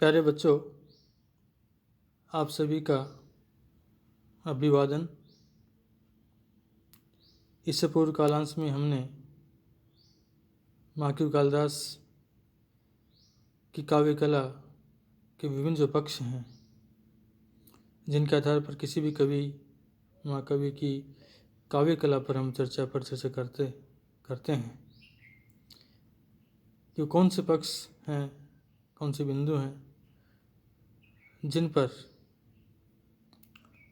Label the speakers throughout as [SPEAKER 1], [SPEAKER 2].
[SPEAKER 1] प्यारे बच्चों, आप सभी का अभिवादन। इससे पूर्व कालांश में हमने मार्किव कालिदास की काव्य कला के विभिन्न जो पक्ष हैं, जिनके आधार पर किसी भी कवि महाकवि की काव्य कला पर हम चर्चा करते हैं कि कौन से पक्ष हैं, कौन से बिंदु हैं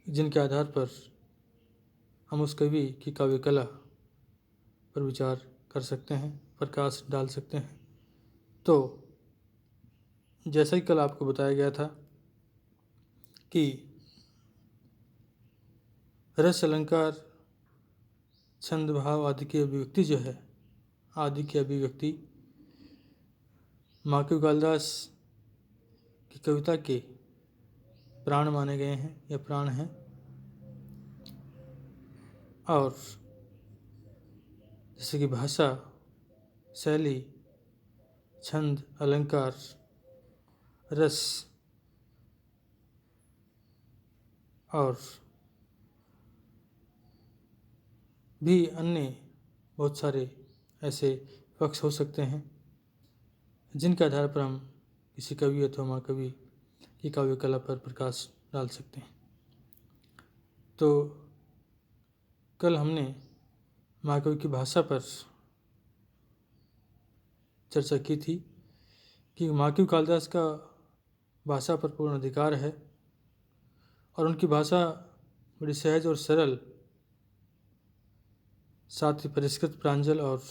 [SPEAKER 1] जिनके आधार पर हम उस कवि की काव्य कला पर विचार कर सकते हैं, प्रकाश डाल सकते हैं। तो जैसा कि कल आपको बताया गया था कि रस, अलंकार, छंद, भाव आदि की अभिव्यक्ति जो है, आदि की अभिव्यक्ति मार्किव कालिदास की कविता के प्राण माने गए हैं या प्राण हैं। और जैसे कि भाषा, शैली, छंद, अलंकार, रस और भी अन्य बहुत सारे ऐसे पक्ष हो सकते हैं जिनके आधार पर हम किसी कवि अथवा महाकवि की काव्य कला पर प्रकाश डाल सकते हैं। तो कल हमने महाकवि की भाषा पर चर्चा की थी कि मार्किव कालिदास का भाषा पर पूर्ण अधिकार है और उनकी भाषा बड़ी सहज और सरल, साथ ही परिष्कृत, प्रांजल और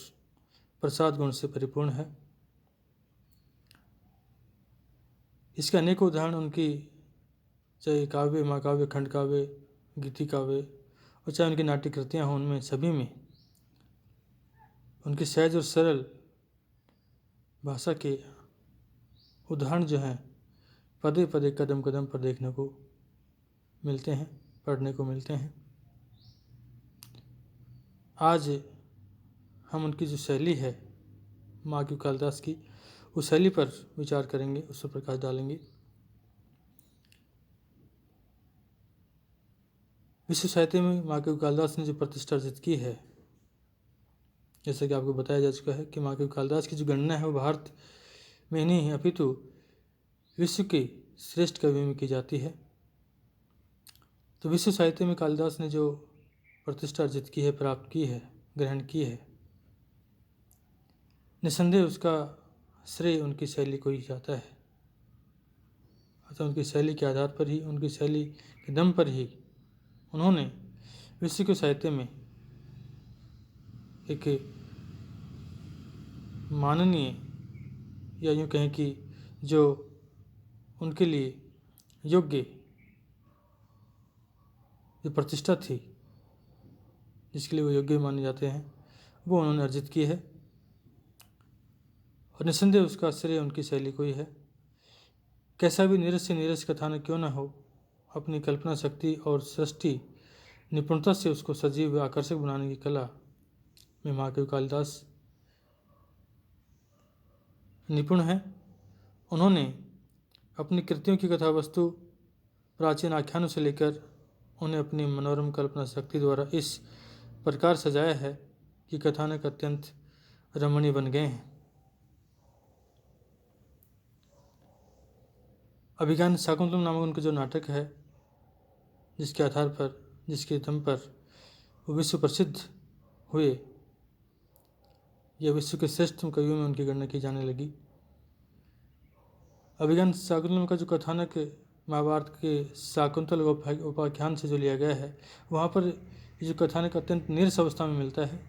[SPEAKER 1] प्रसाद गुण से परिपूर्ण है। इसके अनेक उदाहरण उनकी चाहे काव्य, महाकाव्य, खंड काव्य, गीति काव्य और चाहे उनकी नाट्य कृतियाँ हों, उनमें सभी में उनकी सहज और सरल भाषा के उदाहरण जो हैं पदे पदे, कदम कदम पर देखने को मिलते हैं, पढ़ने को मिलते हैं। आज हम उनकी जो शैली है मार्किव कालिदास की, उस शैली पर विचार करेंगे, उस पर प्रकाश डालेंगे। विश्व साहित्य में मार्किव कालिदास ने जो प्रतिष्ठा अर्जित की है, जैसे कि आपको बताया जा चुका है कि मार्किव कालिदास की जो गणना है वो भारत में नहीं है अपितु विश्व के श्रेष्ठ कवि में की जाती है। तो विश्व साहित्य में कालिदास ने जो प्रतिष्ठा अर्जित की है, प्राप्त की है, ग्रहण की है, निसंदेह उसका श्रेय उनकी शैली को ही जाता है। अतः उनकी शैली के आधार पर ही, उनकी शैली के दम पर ही उन्होंने विश्व के साहित्य में एक माननीय, या यूँ कहें कि जो उनके लिए योग्य जो प्रतिष्ठा थी, जिसके लिए वो योग्य माने जाते हैं, वो उन्होंने अर्जित की है और निसंदेह उसका श्रेय उनकी शैली को ही है। कैसा भी नीरस से नीरस कथानक क्यों न हो, अपनी कल्पना शक्ति और सृष्टि निपुणता से उसको सजीव व आकर्षक बनाने की कला में मार्किव कालिदास निपुण है। उन्होंने अपनी कृतियों की कथा वस्तु प्राचीन आख्यानों से लेकर उन्हें अपनी मनोरम कल्पना शक्ति द्वारा इस प्रकार सजाया है कि कथानक अत्यंत रमणीय बन गए हैं। अभिज्ञान शाकुंतलम नामक उनका जो नाटक है, जिसके आधार पर, जिसके दम पर वो विश्व प्रसिद्ध हुए, यह विश्व के श्रेष्ठ कवियों में उनकी गणना की जाने लगी। अभिज्ञान शाकुंतलम का जो कथानक महाभारत के शाकुंतल उपाख्यान से जो लिया गया है, वहाँ पर ये जो कथानक अत्यंत नीरस अवस्था में मिलता है,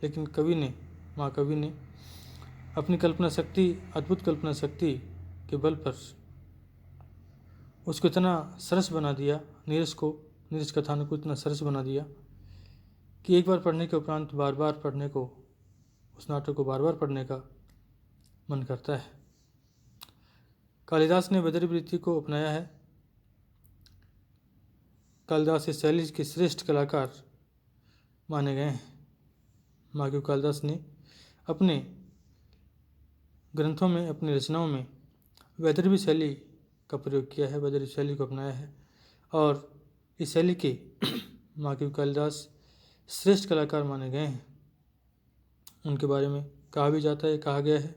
[SPEAKER 1] लेकिन कवि ने, महाकवि ने अपनी कल्पना शक्ति, अद्भुत कल्पना शक्ति के बल पर उसको इतना सरस बना दिया, नीरस कथानक को इतना सरस बना दिया कि एक बार पढ़ने के उपरांत बार बार पढ़ने को, उस नाटक को बार बार पढ़ने का मन करता है। कालिदास ने बदरी वृत्ति को अपनाया है। कालिदास इस शैली के श्रेष्ठ कलाकार माने गए हैं। मार्किव कालिदास ने अपने ग्रंथों में, अपनी रचनाओं में वैदर्भी शैली का प्रयोग किया है, वैदर्भी शैली को अपनाया है। और इस शैली के महाकवि कालिदास श्रेष्ठ कलाकार माने गए हैं। उनके बारे में कहा भी जाता है, कहा गया है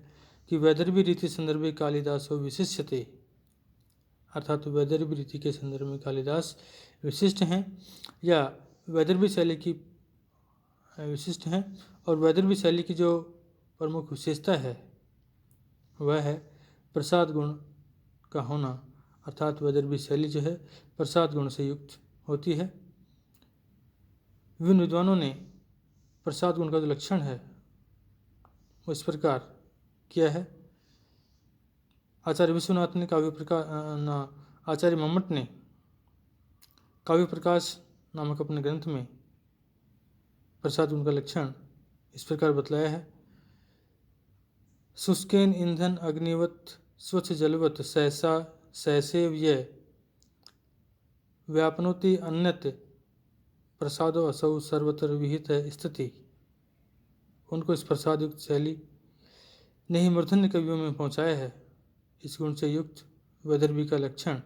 [SPEAKER 1] कि वैदर्भी रीति संदर्भे कालिदासो विशिष्यते, अर्थात वैदर्भी रीति के संदर्भ में कालिदास विशिष्ट हैं या वैदर्भी शैली की विशिष्ट हैं। और वैदर्भी शैली की जो प्रमुख विशेषता है वह है प्रसाद गुण का होना, अर्थात वैदर्भी शैली जो है प्रसाद गुण से युक्त होती है। विभिन्न विद्वानों ने प्रसाद गुण का जो लक्षण है वो इस प्रकार किया है। आचार्य विश्वनाथ ने आचार्य मम्मट ने काव्य प्रकाश नामक अपने ग्रंथ में प्रसाद गुण का लक्षण इस प्रकार बतलाया है। शुष्केन ईंधन अग्निवत स्वच्छ जलवत सहसा सहसेव ये व्यापनोति अन्यत प्रसादो असौ सर्वत्र विहित स्थिति। उनको इस प्रसाद युक्त शैली ने ही मूर्धन्य कवियों में पहुँचाया है। इस गुण से युक्त वैदर्भी का लक्षण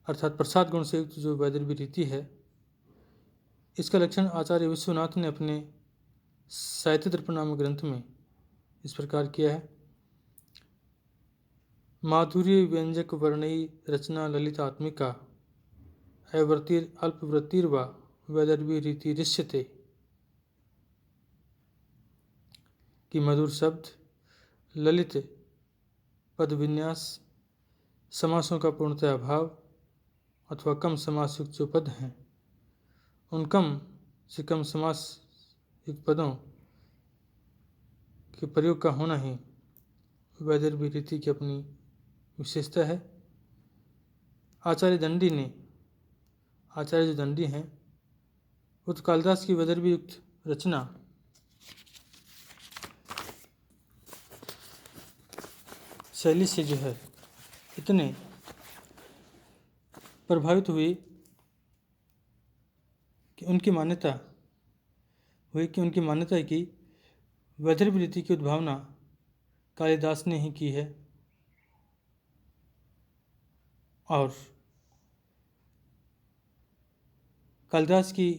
[SPEAKER 1] अर्थात प्रसाद गुण से युक्त जो वैदर्भी रीति है, इसका लक्षण आचार्य विश्वनाथ ने अपने साहित्य दर्पण नामक ग्रंथ में इस प्रकार किया है। माधुर्य व्यंजक वर्णयी रचना ललितात्मिका अवृत्तिर अल्पवृत्तिर्वा वैदर्भी रीति दृश्यते, कि मधुर शब्द, ललित पद विन्यास, समासों का पूर्णतः अभाव अथवा कम समास युक्त जो पद हैं उन कम से कम समास युक्त पदों के प्रयोग का होना ही वैदर्भी रीति की अपनी विशेषता है। आचार्य जो दंडी हैं वो तो कालिदास की वैदर्भी युक्त रचना शैली से जो है इतने प्रभावित हुए कि उनकी मान्यता है कि वैदर्भी रीति की उद्भावना कालिदास ने ही की है। और कालिदास की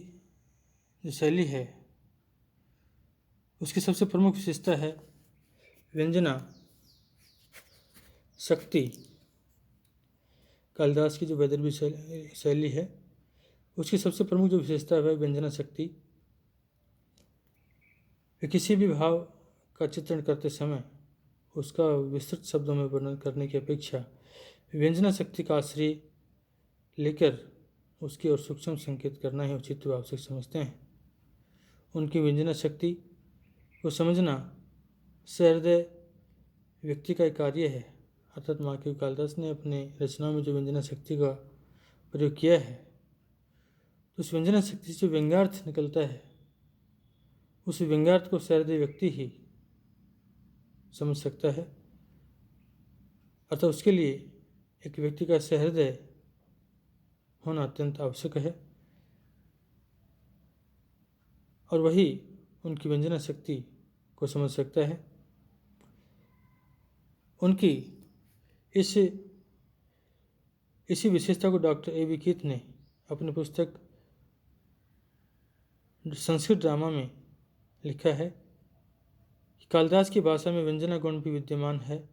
[SPEAKER 1] जो शैली है उसकी सबसे प्रमुख विशेषता है व्यंजना शक्ति। कालिदास की जो वैदर्भी शैली है उसकी सबसे प्रमुख जो विशेषता है वह व्यंजना शक्ति। किसी भी भाव का चित्रण करते समय उसका विस्तृत शब्दों में वर्णन करने की अपेक्षा व्यंजना शक्ति का आश्रय लेकर उसकी ओर सूक्ष्म संकेत करना ही उचित व आवश्यक समझते हैं। उनकी व्यंजना शक्ति को समझना सहृदय व्यक्ति का एक कार्य है। अर्थात महाकवि कालिदास ने अपने रचनाओं में जो व्यंजना शक्ति का प्रयोग किया है तो उस व्यंजना शक्ति से व्यंग्यार्थ निकलता है, उस व्यंग्यार्थ को सहृदय व्यक्ति ही समझ सकता है। अतः उसके लिए एक व्यक्ति का सहृदय होना अत्यंत आवश्यक है और वही उनकी व्यंजना शक्ति को समझ सकता है। उनकी इसी विशेषता को डॉक्टर ए.वी. कीथ ने अपनी पुस्तक संस्कृत ड्रामा में लिखा है कि कालिदास की भाषा में व्यंजना गुण भी विद्यमान है,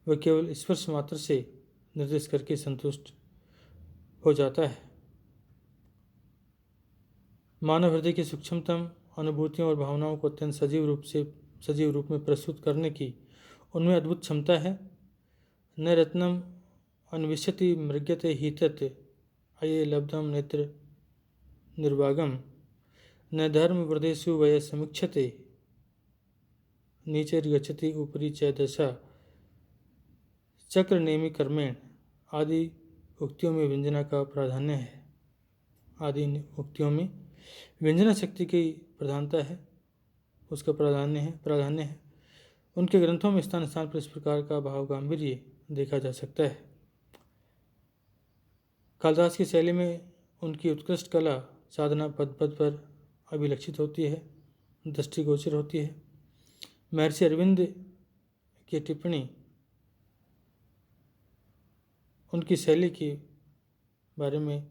[SPEAKER 1] वह केवल स्पर्श मात्र से निर्देश करके संतुष्ट हो जाता है। मानव हृदय की सूक्ष्मतम अनुभूतियों और भावनाओं को अत्यंत सजीव रूप में प्रस्तुत करने की उनमें अद्भुत क्षमता है। न रत्नम अन्विष्यति मृग्यते हितत अये लब्धम नेत्र निर्वागम न धर्म वृदेषु वय समीक्षते नीचैर्गच्छति उपरि च दशा चक्र नेमि कर्मेण आदि उक्तियों में व्यंजना का प्राधान्य है। आदि उक्तियों में व्यंजना शक्ति की प्रधानता है, उसका प्राधान्य है। उनके ग्रंथों में स्थान स्थान पर इस प्रकार का भाव गांभीर्य देखा जा सकता है। कालिदास की शैली में उनकी उत्कृष्ट कला साधना पद पद पर अभिलक्षित होती है, दृष्टिगोचर होती है। महर्षि अरविंद की टिप्पणी उनकी शैली के बारे में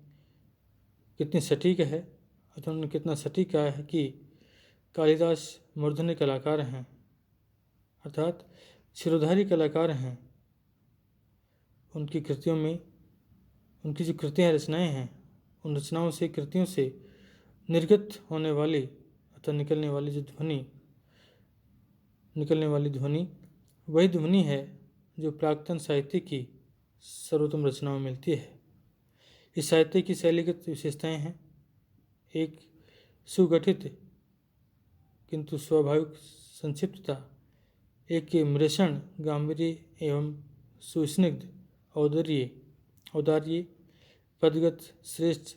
[SPEAKER 1] कितनी सटीक है, अथवा उन्होंने कितना सटीक कहा है कि कालिदास मूर्धन्य कलाकार हैं, अर्थात शिरोधारी कलाकार हैं। उनकी कृतियों में, उनकी जो कृतियाँ रचनाएं हैं, उन रचनाओं से, कृतियों से निर्गत होने वाली अथवा निकलने वाली ध्वनि वही ध्वनि है जो प्राक्तन साहित्य की सर्वोत्तम रचनाओं में मिलती है। इस साहित्य की शैलीगत विशेषताएं हैं: एक, सुगठित किंतु स्वाभाविक संक्षिप्तता, एक मृषण गांभीर्य एवं सुस्निग्ध औदार्य, पदगत श्रेष्ठ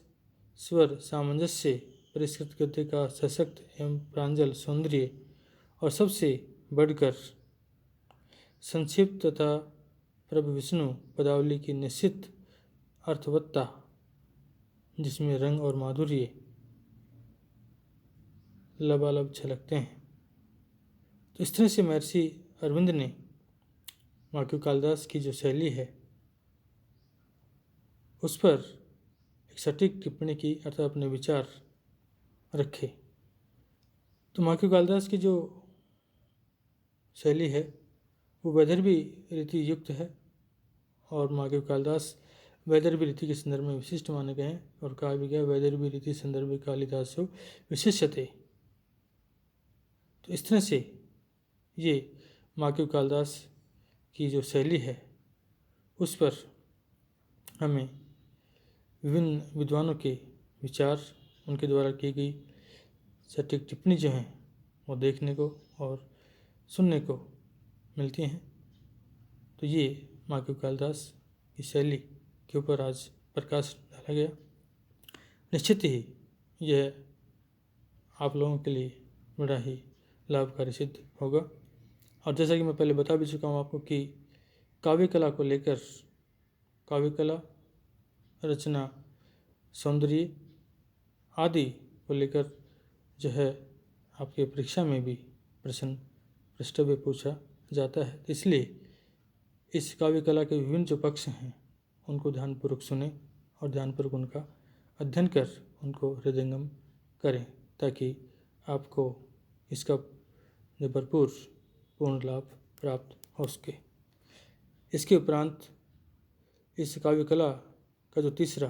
[SPEAKER 1] स्वर सामंजस्य, परिष्कृत गद्य का सशक्त एवं प्रांजल सौंदर्य, और सबसे बढ़कर संक्षिप्त तथा प्रभु विष्णु पदावली की निश्चित अर्थवत्ता, जिसमें रंग और माधुर्य लबालब झलकते हैं। तो इस तरह से महर्षि अरविंद ने मार्कव कालिदास की जो शैली है उस पर एक सटीक टिप्पणी की, अर्थात अपने विचार रखे। तो मार्कव कालिदास की जो शैली है वो वैदर्भी रीति युक्त है, और मार्कव कालिदास वैदर्भी रीति के संदर्भ में विशिष्ट माने गए हैं, और कहा भी गया वैदर्भी रीति संदर्भ कालिदासो विशिष्यते। तो इस तरह से ये मार्कव कालिदास की जो शैली है उस पर हमें विभिन्न विद्वानों के विचार, उनके द्वारा की गई सटीक टिप्पणी जो हैं वो देखने को और सुनने को मिलती हैं। तो ये मार्कव कालिदास की शैली के ऊपर आज प्रकाश डाला गया। निश्चित ही यह आप लोगों के लिए बड़ा ही लाभकारी सिद्ध होगा। और जैसा कि मैं पहले बता भी चुका हूँ आपको कि काव्य कला को लेकर, काव्य कला, रचना, सौंदर्य आदि को लेकर जो है आपके परीक्षा में भी प्रश्न पृष्ठव्य पूछा जाता है। इसलिए इस काव्य कला के विभिन्न जो पक्ष हैं उनको ध्यानपूर्वक सुने और ध्यानपूर्वक उनका अध्ययन कर उनको हृदयंगम करें, ताकि आपको इसका जो भरपूर पूर्ण लाभ प्राप्त हो सके। इसके उपरांत इस काव्य कला का जो तीसरा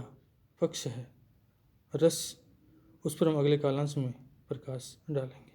[SPEAKER 1] पक्ष है, रस, उस पर हम अगले कालांश में प्रकाश डालेंगे।